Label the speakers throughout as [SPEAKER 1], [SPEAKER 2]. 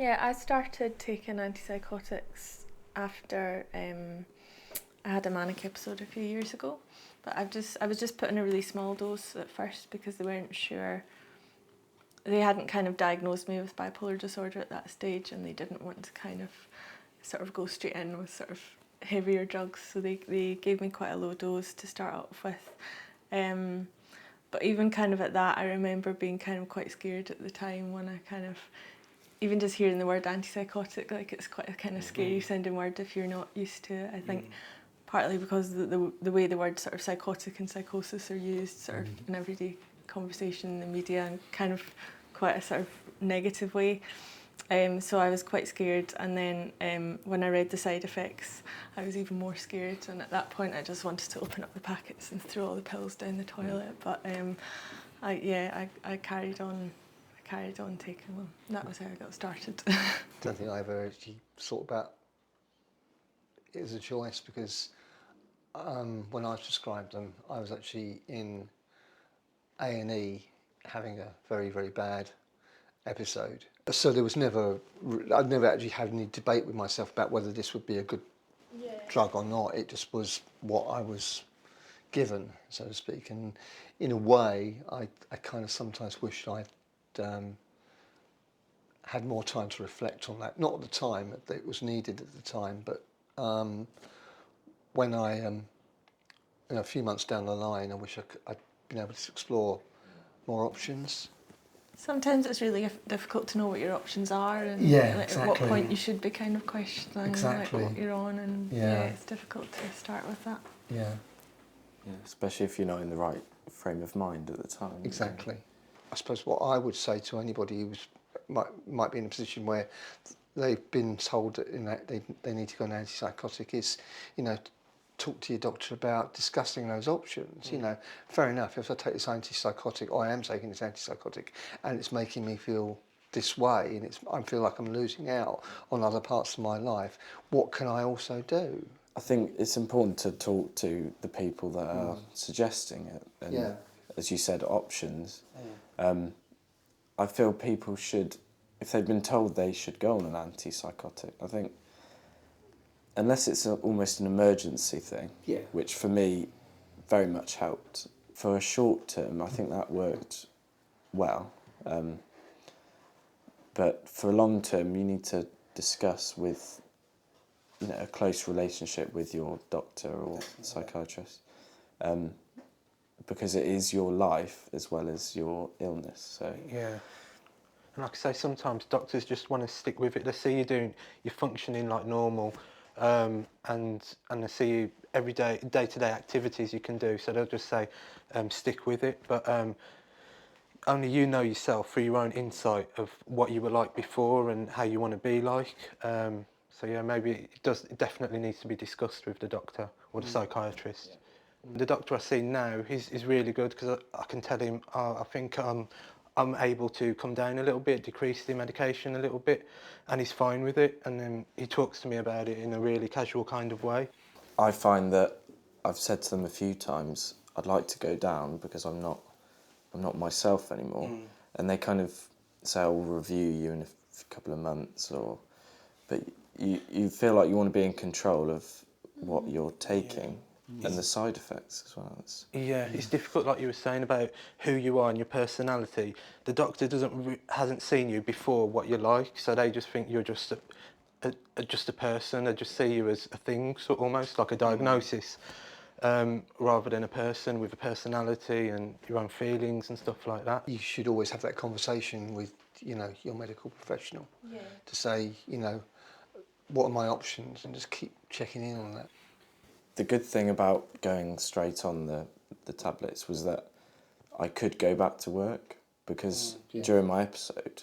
[SPEAKER 1] Yeah, I started taking antipsychotics after I had a manic episode a few years ago. But I was just put in a really small dose at first because they weren't sure. They hadn't kind of diagnosed me with bipolar disorder at that stage, and they didn't want to kind of sort of go straight in with sort of heavier drugs. So they gave me quite a low dose to start off with. But even kind of at that, I remember being kind of quite scared at the time when I kind of, even just hearing the word antipsychotic, like it's quite a kind of scary sounding word if you're not used to it. I think partly because the way the words sort of psychotic and psychosis are used sort of in everyday conversation in the media and kind of quite a sort of negative way. So I was quite scared, and then when I read the side effects I was even more scared, and at that point I just wanted to open up the packets and throw all the pills down the toilet. But I carried on taking them. That was how I got started.
[SPEAKER 2] I don't think I ever actually thought about it as a choice, because when I was prescribed them, I was actually in A&E having a very, very bad episode. So there was I'd never actually had any debate with myself about whether this would be a good drug or not. It just was what I was given, so to speak. And in a way, I kind of sometimes wished I'd had more time to reflect on that. Not at the time, that it was needed at the time, but when a few months down the line, I wish I'd been able to explore more options.
[SPEAKER 1] Sometimes it's really difficult to know what your options are, and
[SPEAKER 2] exactly.
[SPEAKER 1] At what point you should be kind of questioning like what you're on, and it's difficult to start with that.
[SPEAKER 3] Yeah, especially if you're not in the right frame of mind at the time.
[SPEAKER 2] Exactly. I suppose what I would say to anybody who might be in a position where they've been told that they need to go on an antipsychotic is, talk to your doctor about discussing those options. Fair enough, if I take this antipsychotic, or I am taking this antipsychotic, and it's making me feel this way, and I feel like I'm losing out on other parts of my life, what can I also do?
[SPEAKER 3] I think it's important to talk to the people that are suggesting it, and as you said, options. I feel people should, if they've been told they should go on an antipsychotic, I think, unless it's almost an emergency thing, which for me very much helped. For a short term, I think that worked well. But for a long term, you need to discuss with a close relationship with your doctor or psychiatrist, because it is your life as well as your illness. So
[SPEAKER 4] and like I say, sometimes doctors just want to stick with it. They see you're functioning like normal, and they see you every day-to-day activities you can do, so they'll just say stick with it. But only you know yourself through your own insight of what you were like before and how you want to be like. So maybe it definitely needs to be discussed with the doctor or the psychiatrist. The doctor I see now, he's really good, because I can tell him I think I'm able to come down a little bit, decrease the medication a little bit, and he's fine with it. And then he talks to me about it in a really casual kind of way.
[SPEAKER 3] I find that I've said to them a few times, I'd like to go down because I'm not myself anymore. And they kind of say, I'll review you in a couple of months, but you feel like you want to be in control of what you're taking. And the side effects as well.
[SPEAKER 4] It's difficult, like you were saying, about who you are and your personality. The doctor hasn't seen you before what you're like, so they just think you're just a person. They just see you as a thing, so almost like a diagnosis, rather than a person with a personality and your own feelings and stuff like that.
[SPEAKER 2] You should always have that conversation with your medical professional to say, what are my options, and just keep checking in on that.
[SPEAKER 3] The good thing about going straight on the tablets was that I could go back to work, because during my episode,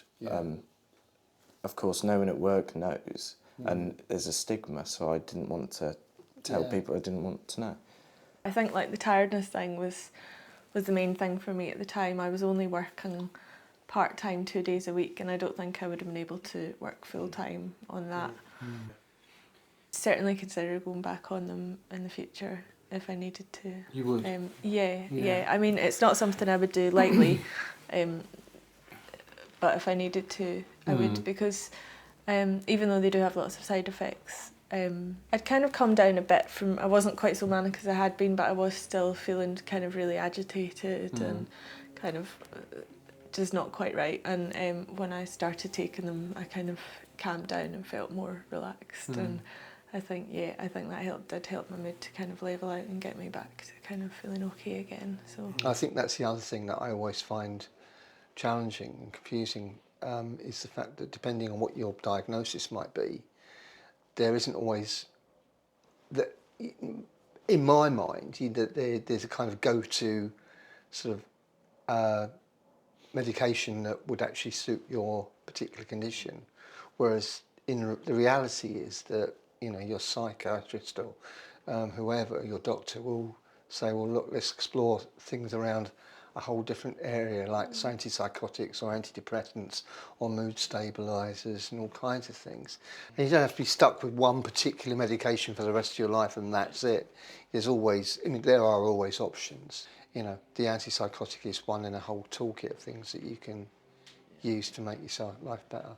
[SPEAKER 3] of course, no one at work knows, and there's a stigma, so I didn't want to tell people I didn't want to know.
[SPEAKER 1] I think like the tiredness thing was the main thing for me at the time. I was only working part-time 2 days a week, and I don't think I would have been able to work full-time on that. Certainly consider going back on them in the future if I needed to.
[SPEAKER 2] You would?
[SPEAKER 1] I mean, it's not something I would do lightly, but if I needed to, I would, because even though they do have lots of side effects. I'd kind of come down a bit from, I wasn't quite so manic as I had been, but I was still feeling kind of really agitated and kind of just not quite right. And when I started taking them, I kind of calmed down and felt more relaxed. And I think that did help my mood to kind of level out and get me back to kind of feeling okay again. So
[SPEAKER 2] I think that's the other thing that I always find challenging and confusing, is the fact that depending on what your diagnosis might be, there isn't always that. In my mind, there's a kind of go-to sort of medication that would actually suit your particular condition, whereas the reality is that your psychiatrist or whoever, your doctor, will say, well, look, let's explore things around a whole different area, like antipsychotics or antidepressants or mood stabilisers and all kinds of things. And you don't have to be stuck with one particular medication for the rest of your life and that's it. There are always options. The antipsychotic is one in a whole toolkit of things that you can use to make your life better.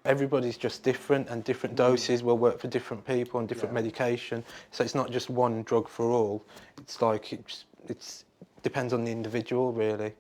[SPEAKER 4] Everybody's just different, and different doses will work for different people and different medication. So it's not just one drug for all. It's like it's depends on the individual, really.